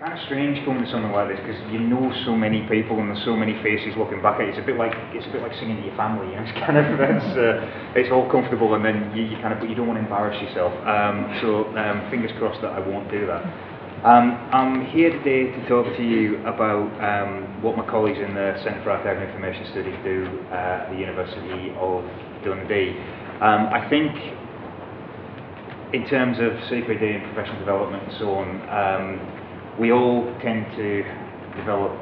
kind of strange coming to something like this because you know so many people and there's so many faces looking back at it. It's a bit like singing to your family. You know, it's kind of it's all comfortable, and then you kind of, but you don't want to embarrass yourself. Fingers crossed that I won't do that. I'm here today to talk to you about what my colleagues in the Centre for Archive and Information Studies do at the University of Dundee. I think in terms of CPD and professional development and so on, we all tend to develop,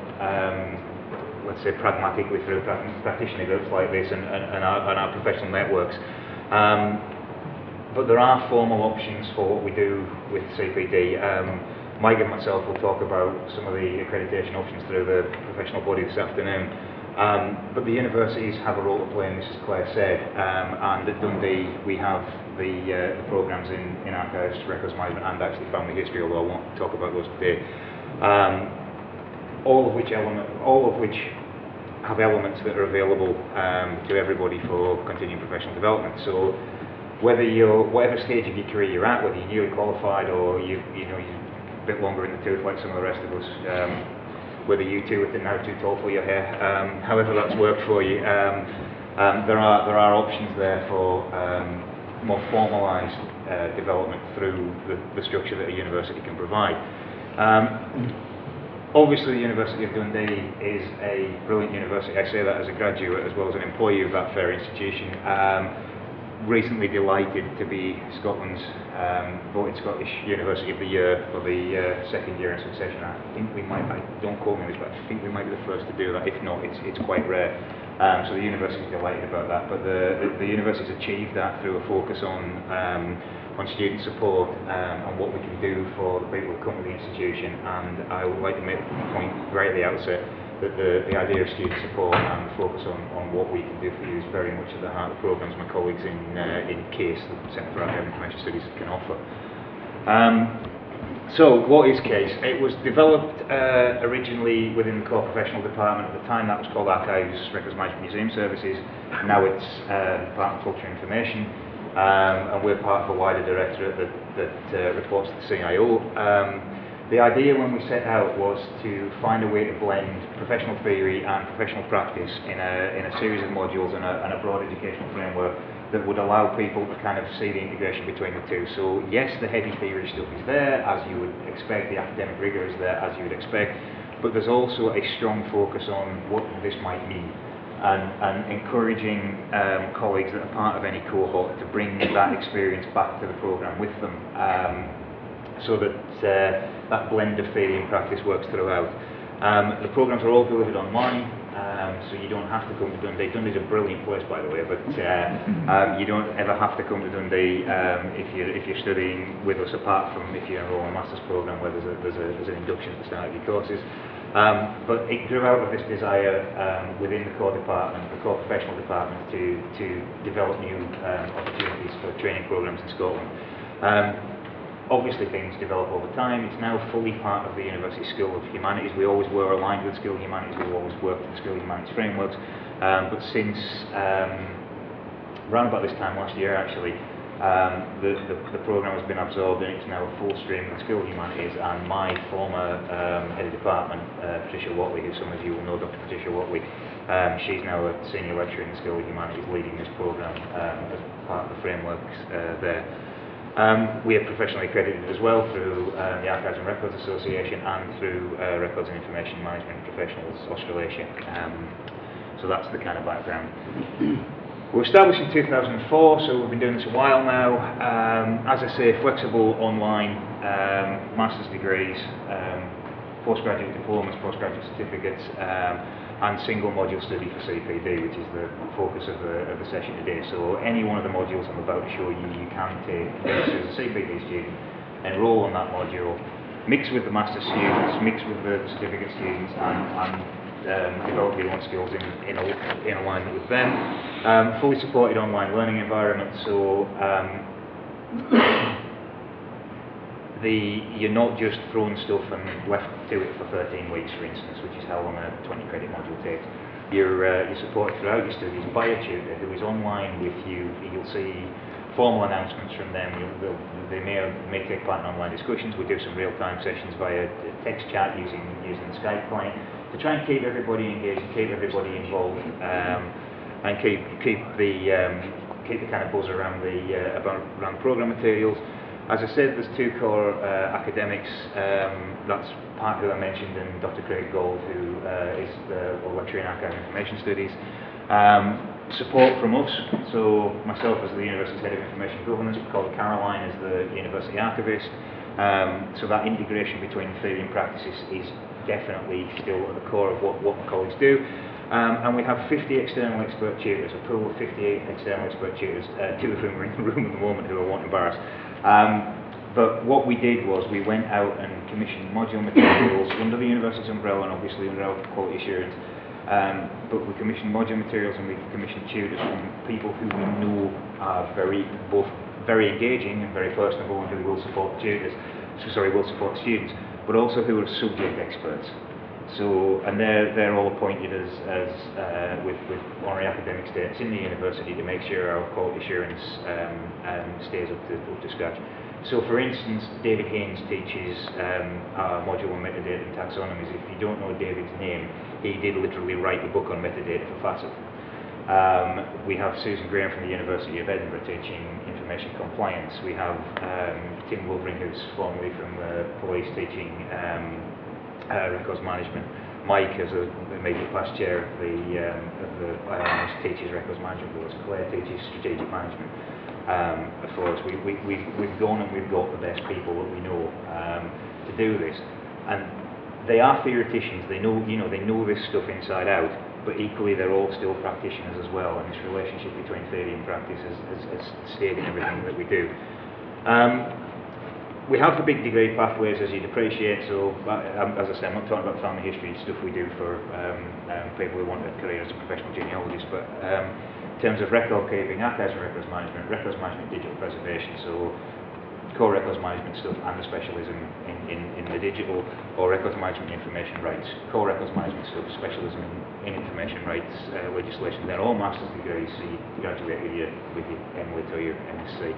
let's say, pragmatically through practitioner groups like this and our professional networks. But there are formal options for what we do with CPD. Mike and myself will talk about some of the accreditation options through the professional body this afternoon. But the universities have a role to play, and this is Claire said, and at Dundee we have the programmes in archives, records management and actually family history, although I won't talk about those today. All of which have elements that are available to everybody for continuing professional development. So whether whatever stage of your career you're at, whether you're newly qualified or you're a bit longer in the tooth like some of the rest of us, whether you two are now too tall for your hair, however that's worked for you, there are options there for more formalised development through the structure that a university can provide. Obviously the University of Dundee is a brilliant university. I say that as a graduate as well as an employee of that fair institution. Recently delighted to be Scotland's voted Scottish University of the Year for the second year in succession. I think we might, don't quote me on this, but I think we might be the first to do that. If not, it's quite rare. So the university is delighted about that. But the university's achieved that through a focus on student support and what we can do for the people who come to the institution. And I would like to make the point right at the outset that the idea of student support and the focus on what we can do for you is very much at the heart of the programmes my colleagues in CASE, the Centre for Archive and Information Studies, can offer. So what is CASE? It was developed originally within the core professional department. At the time that was called Archives, Records Management, Museum Services. Now it's Department of Culture and Information, and we're part of a wider directorate that reports to the CIO. The idea when we set out was to find a way to blend professional theory and professional practice in a series of modules and a broad educational framework that would allow people to kind of see the integration between the two. So yes, the heavy theory stuff is there, as you would expect, the academic rigour is there, as you would expect, but there's also a strong focus on what this might mean, and encouraging colleagues that are part of any cohort to bring that experience back to the programme with them, so that that blend of theory and practice works throughout. The programmes are all delivered online, so you don't have to come to Dundee. Dundee's a brilliant place, by the way, but you don't ever have to come to Dundee if you're studying with us, apart from if you enrol in a master's programme where there's an induction at the start of your courses. But it grew out of this desire within the core department, the core professional department, to develop new opportunities for training programmes in Scotland. Obviously things develop over time. It's now fully part of the University School of Humanities. We always were aligned with the School of Humanities, we've always worked with the School of Humanities frameworks, but since around about this time last year actually, the programme has been absorbed and it's now a full stream of the School of Humanities, and my former head of department, Patricia Watley, who some of you will know, Dr. Patricia Watley, she's now a senior lecturer in the School of Humanities leading this programme as part of the frameworks there. We are professionally accredited as well through the Archives and Records Association and through Records and Information Management Professionals Australasia. So that's the kind of background. We were established in 2004, so we've been doing this a while now. As I say, flexible online master's degrees, postgraduate diplomas, postgraduate certificates, and single module study for CPD, which is the focus of the session today. So any one of the modules I'm about to show you, you can take as a CPD student, enrol on that module, mix with the master's students, mix with the certificate students, and develop your own skills in alignment with them. Fully supported online learning environment, so you're not just throwing stuff and left to it for 13 weeks, for instance, which is how long a 20 credit module takes. You're supported throughout your studies by a tutor who is online with you. You'll see formal announcements from them. They may take part in online discussions. We do some real-time sessions via text chat using the Skype client to try and keep everybody engaged, keep everybody involved, and keep the kind of buzz around around program materials. As I said, there's two core academics. That's Pat, who I mentioned, and Dr. Craig Gold, who is the lecturer in Archive and Information Studies. Support from us, so myself as the University's Head of Information Governance, called Caroline as the University Archivist. So that integration between theory and practice is definitely still at the core of what my colleagues do. And we have 50 external expert tutors, a pool of 58 external expert tutors, two of whom are in the room at the moment who I won't embarrass. But what we did was we went out and commissioned module materials under the university's umbrella and obviously under our quality assurance. But we commissioned module materials and we commissioned tutors from people who we know are both very engaging and very personable and who will support will support students, but also who are subject experts. So, and they're all appointed as with honorary academic status in the university to make sure our quality assurance stays up to scratch. So, for instance, David Haynes teaches our module on metadata and taxonomies. If you don't know David's name, he did literally write the book on metadata for FASF. We have Susan Graham from the University of Edinburgh teaching information compliance. We have Tim Wolvering, who's formerly from the police, teaching records management. Mike, as a major past chair of the IRMS, teaches records management for us. Claire teaches strategic management for us. We've gone and we've got the best people that we know to do this, and they are theoreticians. They know this stuff inside out, but equally they're all still practitioners as well. And this relationship between theory and practice has stayed in everything that we do. We have the big degree pathways, as you'd appreciate, so as I say, I'm not talking about family history stuff we do for people who want a career as a professional genealogist, but in terms of record keeping, archives and records management, digital preservation, so core records management stuff and the specialism in the digital, or records management information rights, core records management stuff, specialism in information rights legislation. They're all master's degrees, so you graduate with your MLIT or your MSc.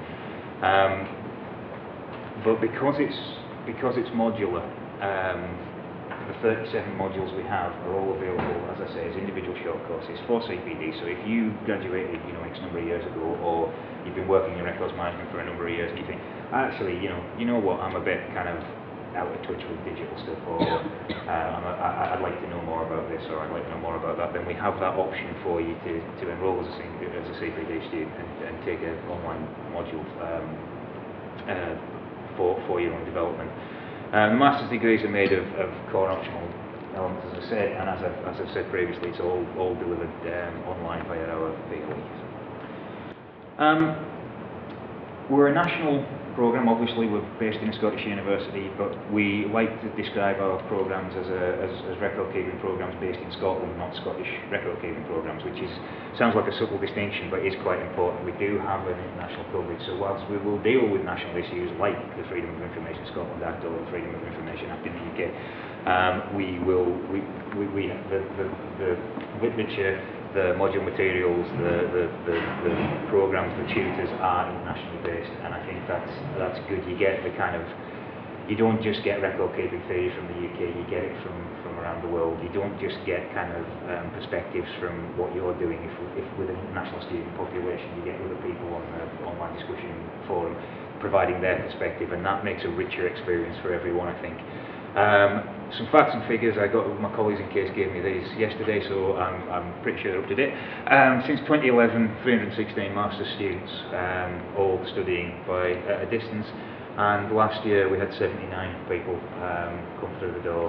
But because it's modular, the 37 modules we have are all available, as I say, as individual short courses for CPD. So if you graduated, X number of years ago, or you've been working in records management for a number of years, and you think, actually, you know what, I'm a bit kind of out of touch with digital stuff, or I'd like to know more about this, or I'd like to know more about that, then we have that option for you to enrol as a CPD student and take an online module for your own development. The master's degrees are made of core and optional elements, as I said, and as I've said previously, it's all delivered online via our vehicle. We're a national programme. Obviously we're based in a Scottish university, but we like to describe our programmes as record keeping programmes based in Scotland, not Scottish record keeping programmes, which sounds like a subtle distinction, but is quite important. We do have an international coverage, so whilst we will deal with national issues like the Freedom of Information Scotland Act or the Freedom of Information Act in the UK, the literature, the module materials, the programmes, the tutors are internationally based, and I think that's good. You get you don't just get record keeping theory from the UK, you get it from around the world. You don't just get kind of perspectives from what you're doing. If with an international student population, you get other people on the online discussion forum providing their perspective, and that makes a richer experience for everyone, I think. Some facts and figures. I got my colleagues in case gave me these yesterday, so I'm pretty sure they're up to date. Since 2011, 316 master's students, all studying by a distance, and last year we had 79 people come through the door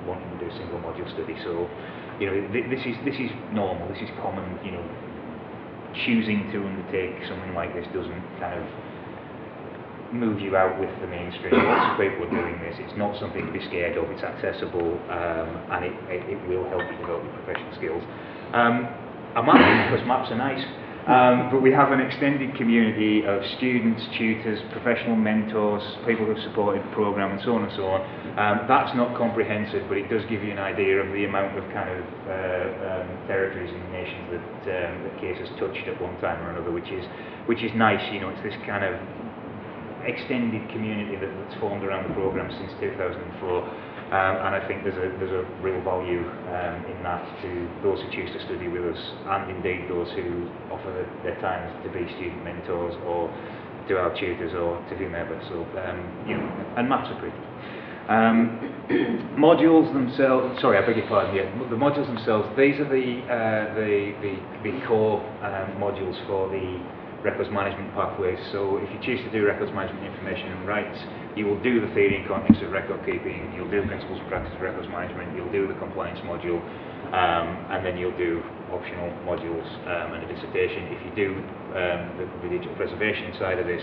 wanting to do single module study. So, this is normal. This is common. Choosing to undertake something like this doesn't kind of move you out with the mainstream. Lots of people are doing this. It's not something to be scared of. It's accessible, and it will help you develop your professional skills. A map, because maps are nice. But we have an extended community of students, tutors, professional mentors, people who have supported the programme, and so on and so on. That's not comprehensive, but it does give you an idea of the amount of kind of territories and nations that CASE has touched at one time or another, which is nice. You know, it's this kind of extended community that's formed around the programme since 2004. And I think there's a real value in that to those who choose to study with us, and indeed those who offer their time to be student mentors or to our tutors or to whomever. So, you know, and maths are great. Modules themselves, sorry, I beg your pardon, yeah, the modules themselves, these are the core modules for the records management pathways. So if you choose to do records management information and rights, you will do the theory and context of record keeping, you'll do principles and practice of records management, you'll do the compliance module, and then you'll do optional modules and a dissertation. If you do the digital preservation side of this,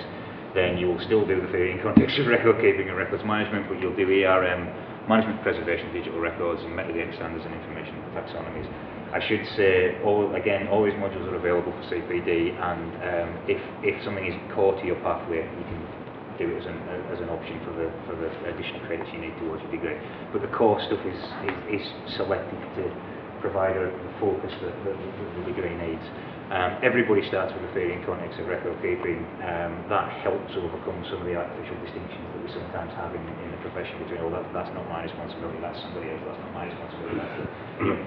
then you will still do the theory and context of record keeping and records management, but you'll do IRM, management preservation, digital records, and metadata standards and information taxonomies. I should say, all these modules are available for CPD, and if something isn't core to your pathway, you can do it as an option for the additional credits you need towards your degree. But the core stuff is selected to provide the focus that the degree needs. Everybody starts with the theory and context of record keeping. That helps overcome some of the artificial distinctions that we sometimes have in the profession between, oh, that's not my responsibility, that's somebody else, that's not my responsibility, that's the,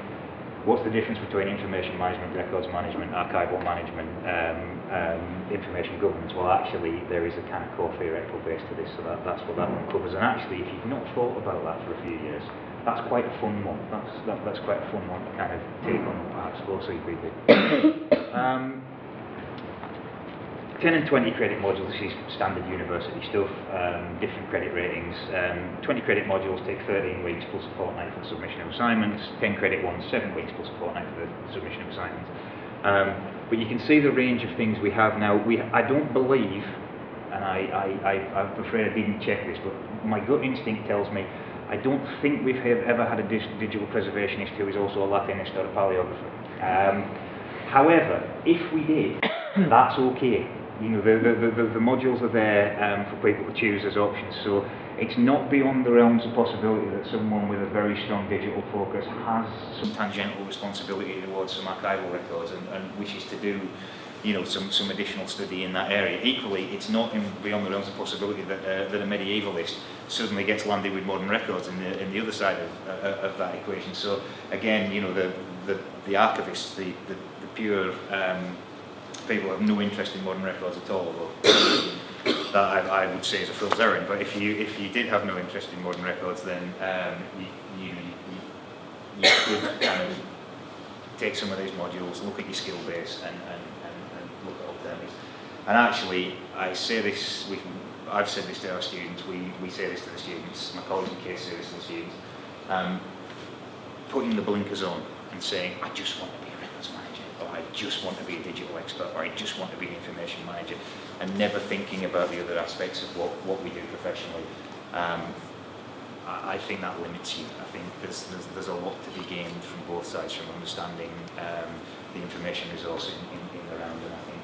what's the difference between information management, records management, archival management, information governance? Well, actually, there is a kind of core theoretical base to this, so that's what that one covers. And actually, if you've not thought about that for a few years, that's quite a fun one. That's quite a fun one to kind of take on, perhaps, for CPD. 10 and 20 credit modules, this is standard university stuff, different credit ratings. 20 credit modules take 13 weeks plus a fortnight for the submission of assignments. 10 credit ones, 7 weeks plus a fortnight for the submission of assignments. But you can see the range of things we have now. I don't believe, and I'm afraid I didn't check this, but my gut instinct tells me I don't think we've ever had a digital preservationist who is also a Latinist or a paleographer. However, if we did, that's okay. You know, the modules are there for people to choose as options, so it's not beyond the realms of possibility that someone with a very strong digital focus has some tangential responsibility towards some archival records and wishes to do, you know, some additional study in that area. Equally, it's not beyond the realms of possibility that a medievalist suddenly gets landed with modern records in the other side of that equation. So again, you know, the archivists, the pure people who have no interest in modern records at all, that I would say is a fool's errand. But if you did have no interest in modern records, then you could kind of take some of these modules, look at your skill base, and look at alternatives. And actually, I've said this to our students. We say this to the students. My colleagues in CASE say this to the students. Putting the blinkers on and saying, I just want to be a records manager, or I just want to be a digital expert, or I just want to be an information manager, and never thinking about the other aspects of what we do professionally. I think that limits you. I think there's a lot to be gained from both sides from understanding the information resource in the round, and I think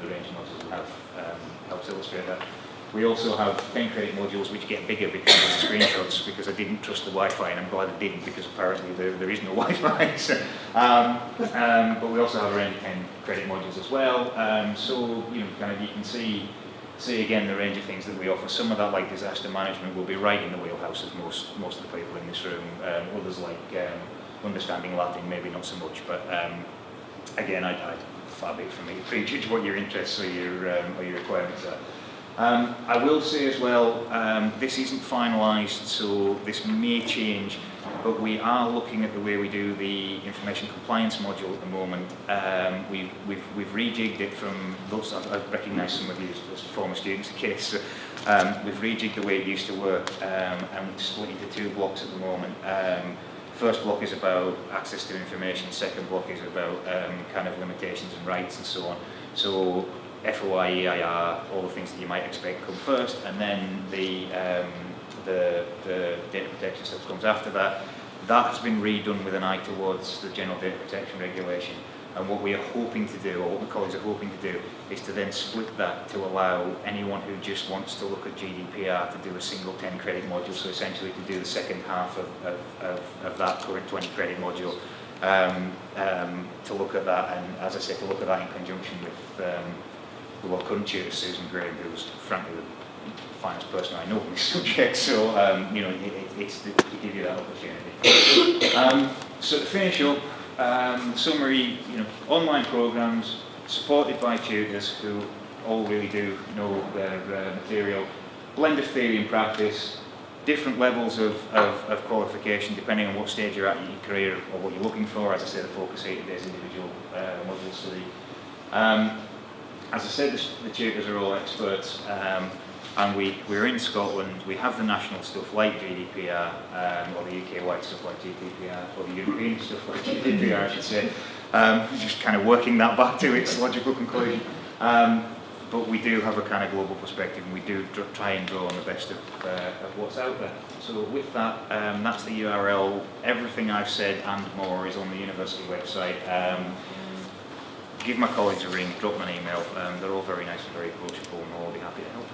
the range of modules we have helps illustrate that. We also have 10 credit modules which get bigger because of the screenshots, because I didn't trust the Wi-Fi, and I'm glad I didn't, because apparently there is no Wi-Fi. So, but we also have a range of 10 credit modules as well. So you know, kind of you can see again the range of things that we offer. Some of that, like disaster management, will be right in the wheelhouse of most of the people in this room. Others, like understanding Latin, maybe not so much. But again, I far be it from me to prejudge what your interests or your requirements are. I will say as well, this isn't finalised, so this may change, but we are looking at the way we do the information compliance module at the moment. We've rejigged it from those. I've recognised some of you as former students of CASE. So, we've rejigged the way it used to work, and we've split into 2 blocks at the moment. First block is about access to information. Second block is about kind of limitations and rights and so on. So FOI, EIR, all the things that you might expect come first, and then the data protection stuff comes after that. That has been redone with an eye towards the General Data Protection Regulation. And what we are hoping to do, or what the colleagues are hoping to do, is to then split that to allow anyone who just wants to look at GDPR to do a single 10 credit module, so essentially to do the second half of that current 20 credit module, to look at that, and as I said, to look at that in conjunction with our current tutor, Susan Graham, who's frankly the finest person I know on this subject, so you know, it's to give you that opportunity. So to finish up, summary, you know, online programs supported by tutors who all really do know their material, blend of theory and practice, different levels of qualification depending on what stage you're at in your career or what you're looking for. As I say, the focus 80 days individual module study. As I said, the tutors are all experts, and we're in Scotland. We have the national stuff like GDPR, or the UK-wide stuff like GDPR, or the European stuff like GDPR, I should say. Just kind of working that back to its logical conclusion. But we do have a kind of global perspective, and we do try and draw on the best of what's out there. So with that, that's the URL. Everything I've said and more is on the university website. Give my colleagues a ring, drop them an email. They're all very nice and very approachable, and we'll all be happy to help.